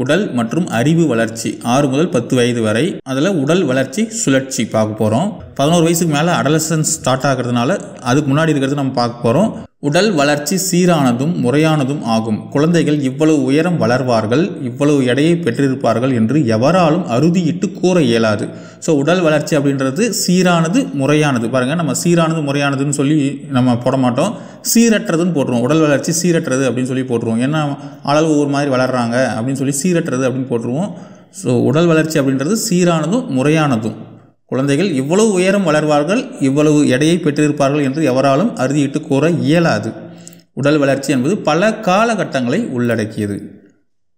உடல் மற்றும் அறிவு வளர்ச்சி 6 முதல் 10 வயது வரை. அதில் உடல் வளர்ச்சி சுழற்சி பார்க்க போகிறோம். 11 வயசுக்கு மேலே அடலசன்ஸ் ஸ்டார்ட் ஆகிறதுனால அதுக்கு முன்னாடி இருக்கிறது நம்ம பார்க்க போகிறோம். உடல் வளர்ச்சி சீரானதும் முறையானதும் ஆகும். குழந்தைகள் இவ்வளவு உயரம் வளர்வார்கள், இவ்வளவு எடையை பெற்றிருப்பார்கள் என்று எவராலும் அறுதியிட்டு கூற இயலாது. ஸோ உடல் வளர்ச்சி அப்படின்றது சீரானது முறையானது. பாருங்கள், நம்ம சீரானது முறையானதுன்னு சொல்லி நம்ம போட மாட்டோம், சீரற்றதுன்னு போட்டுருவோம். உடல் வளர்ச்சி சீரற்றது அப்படின்னு சொல்லி போட்டுருவோம். ஏன்னா ஆளால் ஒவ்வொரு மாதிரி வளர்கிறாங்க அப்படின்னு சொல்லி சீரற்றது அப்படின்னு போட்டுருவோம். ஸோ உடல் வளர்ச்சி அப்படின்றது சீரானதும் முறையானதும். குழந்தைகள் இவ்வளவு உயரம் வளர்வார்கள், இவ்வளவு எடையை பெற்றிருப்பார்கள் என்று எவராலும் அறுதியிட்டு கூற இயலாது. உடல் வளர்ச்சி என்பது பல காலகட்டங்களை உள்ளடக்கியது.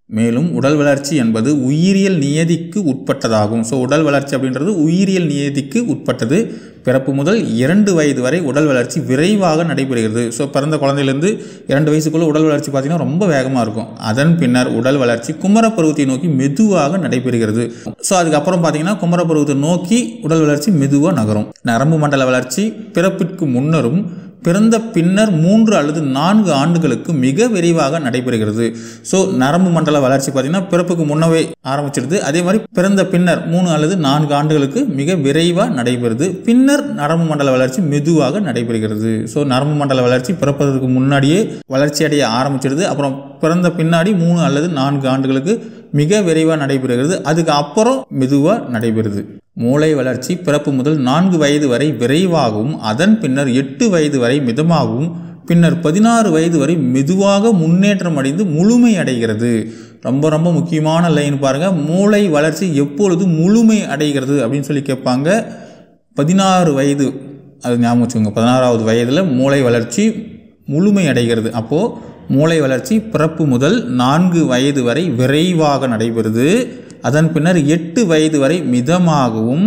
மேலும் உடல் வளர்ச்சி என்பது உயிரியல் நியதிக்கு உட்பட்டதாகும். ஸோ உடல் வளர்ச்சி அப்படின்றது உயிரியல் நியதிக்கு உட்பட்டது. பிறப்பு முதல் 2 வயது வரை உடல் வளர்ச்சி விரைவாக நடைபெறுகிறது. ஸோ பிறந்த குழந்தையிலேருந்து 2 வயசுக்குள்ளே உடல் வளர்ச்சி பார்த்திங்கன்னா ரொம்ப வேகமாக இருக்கும். அதன் பின்னர் உடல் வளர்ச்சி குமரப்பருவத்தை நோக்கி மெதுவாக நடைபெறுகிறது. ஸோ அதுக்கப்புறம் பார்த்திங்கன்னா குமரப்பருவத்தை நோக்கி உடல் வளர்ச்சி மெதுவாக நகரும். நரம்பு மண்டல வளர்ச்சி பிறப்பிற்கு முன்னரும் பிறந்த பின்னர் 3 அல்லது 4 ஆண்டுகளுக்கு மிக விரைவாக நடைபெறுகிறது. ஸோ நரம்பு மண்டல வளர்ச்சி பார்த்திங்கன்னா பிறப்புக்கு முன்னவே ஆரம்பிச்சிடுது. அதே மாதிரி பிறந்த பின்னர் 3 அல்லது 4 ஆண்டுகளுக்கு மிக விரைவாக நடைபெறுது. பின்னர் நரம்பு மண்டல வளர்ச்சி மெதுவாக நடைபெறுகிறது. ஸோ நரம்பு மண்டல வளர்ச்சி பிறப்பதற்கு முன்னாடியே வளர்ச்சி அடைய ஆரம்பிச்சிடுது. அப்புறம் பிறந்த பின்னாடி 3 அல்லது 4 ஆண்டுகளுக்கு மிக விரைவாக நடைபெறுகிறது. அதுக்கு அப்புறம் மெதுவாக நடைபெறுது. மூளை வளர்ச்சி பிறப்பு முதல் 4 வயது வரை விரைவாகவும், அதன் பின்னர் 8 வயது வரை மிதமாகவும், பின்னர் 16 வயது வரை மெதுவாக முன்னேற்றம் அடைந்து முழுமை அடைகிறது. ரொம்ப ரொம்ப முக்கியமான லைன் பாருங்கள். மூளை வளர்ச்சி எப்பொழுது முழுமை அடைகிறது அப்படின்னு சொல்லி கேட்பாங்க. 16 வயது, அது ஞாபகம் வச்சுக்கோங்க. 16வது வயதில் மூளை வளர்ச்சி முழுமை அடைகிறது. அப்போது மூளை வளர்ச்சி பிறப்பு முதல் 4 வயது வரை விரைவாக நடைபெறுது. அதன் பின்னர் 8 வயது வரை மிதமாகவும்,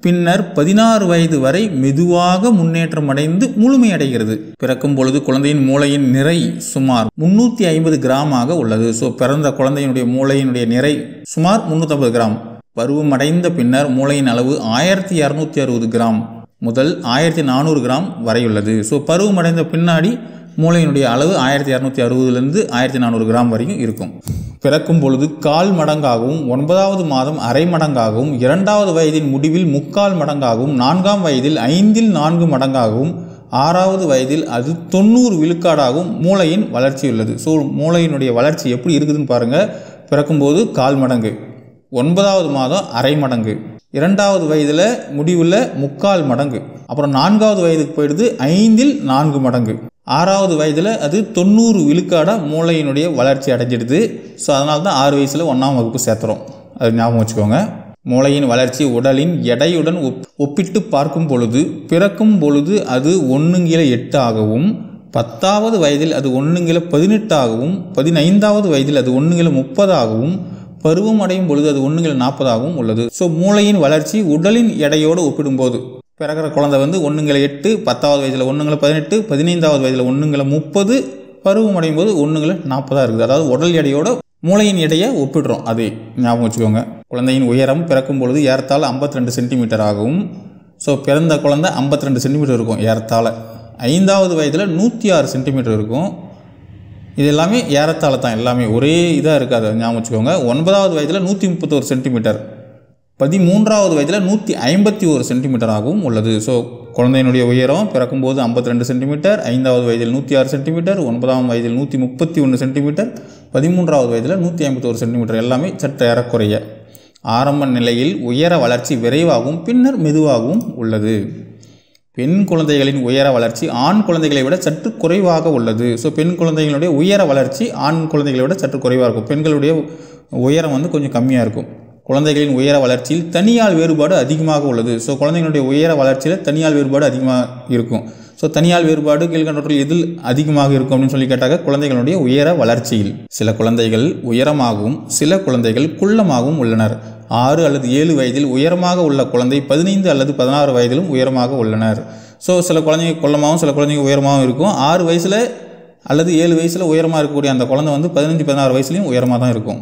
பின்னர் 16 வயது வரை மெதுவாக முன்னேற்றம் அடைந்து முழுமையடைகிறது. பிறக்கும் பொழுது குழந்தையின் மூளையின் நிறை சுமார் 350 கிராமாக உள்ளது. ஸோ பிறந்த குழந்தையினுடைய மூளையினுடைய நிறை சுமார் 350 கிராம். பருவமடைந்த பின்னர் மூளையின் அளவு 1260 கிராம் முதல் 1400 கிராம் வரை உள்ளது. ஸோ பருவமடைந்த பின்னாடி மூளையினுடைய அளவு 1260லேருந்து 1400 கிராம் வரைக்கும் இருக்கும். பிறக்கும் பொழுது 1/4 மடங்காகவும், 9வது மாதம் அரை மடங்காகவும், 2வது வயதின் முடிவில் 3/4 மடங்காகவும், 4ஆம் வயதில் 4 மடங்காகவும், 6வது வயதில் அது 90 விழுக்காடாகவும் மூளையின் வளர்ச்சி உள்ளது. ஸோ மூளையினுடைய வளர்ச்சி எப்படி இருக்குதுன்னு பாருங்கள். பிறக்கும்போது 1/4 மடங்கு, 9வது மாதம் அரை மடங்கு, 2வது வயதில் முடிவில் 3/4 மடங்கு, அப்புறம் 4வது வயதுக்கு போயிடுது 4 மடங்கு, 6வது வயதில் அது 90 விழுக்காடாக மூளையினுடைய வளர்ச்சி அடைஞ்சிடுது. ஸோ அதனால தான் 6 வயசில் 1ஆம் வகுப்பு சேர்த்துறோம். அது ஞாபகம் வச்சுக்கோங்க. மூளையின் வளர்ச்சி உடலின் எடையுடன் ஒப்பிட்டு பார்க்கும் பொழுது பிறக்கும் பொழுது அது 1/8 ஆகவும், 10வது வயதில் அது 1/18 ஆகவும், 15வது வயதில் அது 1/30 ஆகவும், பருவம் அடையும் பொழுது அது 1/40 ஆகவும் உள்ளது. ஸோ மூளையின் வளர்ச்சி உடலின் எடையோடு ஒப்பிடும்போது பிறக்கிற குழந்தை வந்து 1/8, 10வது வயதில் 1/18, 15வது வயதில் 1/30, பருவம் அடையும் போது 1/40 இருக்குது. அதாவது உடல் எடையோட மூளையின் எடையை ஒப்பிடுறோம். அது ஞாபகம் வச்சுக்கோங்க. குழந்தையின் உயரம் பிறக்கும் பொழுது ஏறத்தாழ 52 சென்டிமீட்டர் ஆகும். ஸோ பிறந்த குழந்தை 52 சென்டிமீட்டர் இருக்கும் ஏறத்தாழ. 5வது வயதில் 106 சென்டிமீட்டர் இருக்கும். இது எல்லாமே ஏறத்தாழ தான், எல்லாமே ஒரே இதாக இருக்காது, ஞாபகம் வச்சுக்கோங்க. 9வது வயதில் 131 சென்டிமீட்டர், 13வது வயதில் 151 சென்டிமீட்டராகவும் உள்ளது. ஸோ குழந்தையினுடைய உயரம் பிறக்கும்போது 52 சென்டிமீட்டர், 5வது வயதில் 106 சென்டிமீட்டர், 9ஆம் வயதில் 131 சென்டிமீட்டர், 13வது வயதில் 151 சென்டிமீட்டர், எல்லாமே சற்று ஏறக்குறைய. ஆரம்ப நிலையில் உயர வளர்ச்சி விரைவாகவும் பின்னர் மெதுவாகவும் உள்ளது. பெண் குழந்தைகளின் உயர வளர்ச்சி ஆண் குழந்தைகளை விட சற்று குறைவாக உள்ளது. ஸோ பெண் குழந்தைகளுடைய உயர வளர்ச்சி ஆண் குழந்தைகளை விட சற்று குறைவாக இருக்கும். பெண்களுடைய உயரம் வந்து கொஞ்சம் கம்மியாக இருக்கும். குழந்தைகளின் உயர வளர்ச்சியில் தனியால் வேறுபாடு அதிகமாக உள்ளது. ஸோ குழந்தைகளுடைய உயர வளர்ச்சியில் தனியால் வேறுபாடு அதிகமாக இருக்கும். ஸோ தனியால் வேறுபாடு கீழ்கண்டவற்றில் எதில் அதிகமாக இருக்கும் அப்படின்னு சொல்லி கேட்டாங்க. குழந்தைகளுடைய உயர வளர்ச்சியில் சில குழந்தைகள் உயரமாகவும் சில குழந்தைகள் குள்ளமாகவும் உள்ளனர். 6 அல்லது 7 வயதில் உயரமாக உள்ள குழந்தை 15 அல்லது 16 வயதிலும் உயரமாக உள்ளனர். ஸோ சில குழந்தைங்க குள்ளமாகவும் சில குழந்தைங்க உயரமாகவும் இருக்கும். 6 வயசில் அல்லது 7 வயசில் உயரமாக இருக்கக்கூடிய அந்த குழந்தை வந்து 15-16 வயசுலையும் உயரமாக தான் இருக்கும்.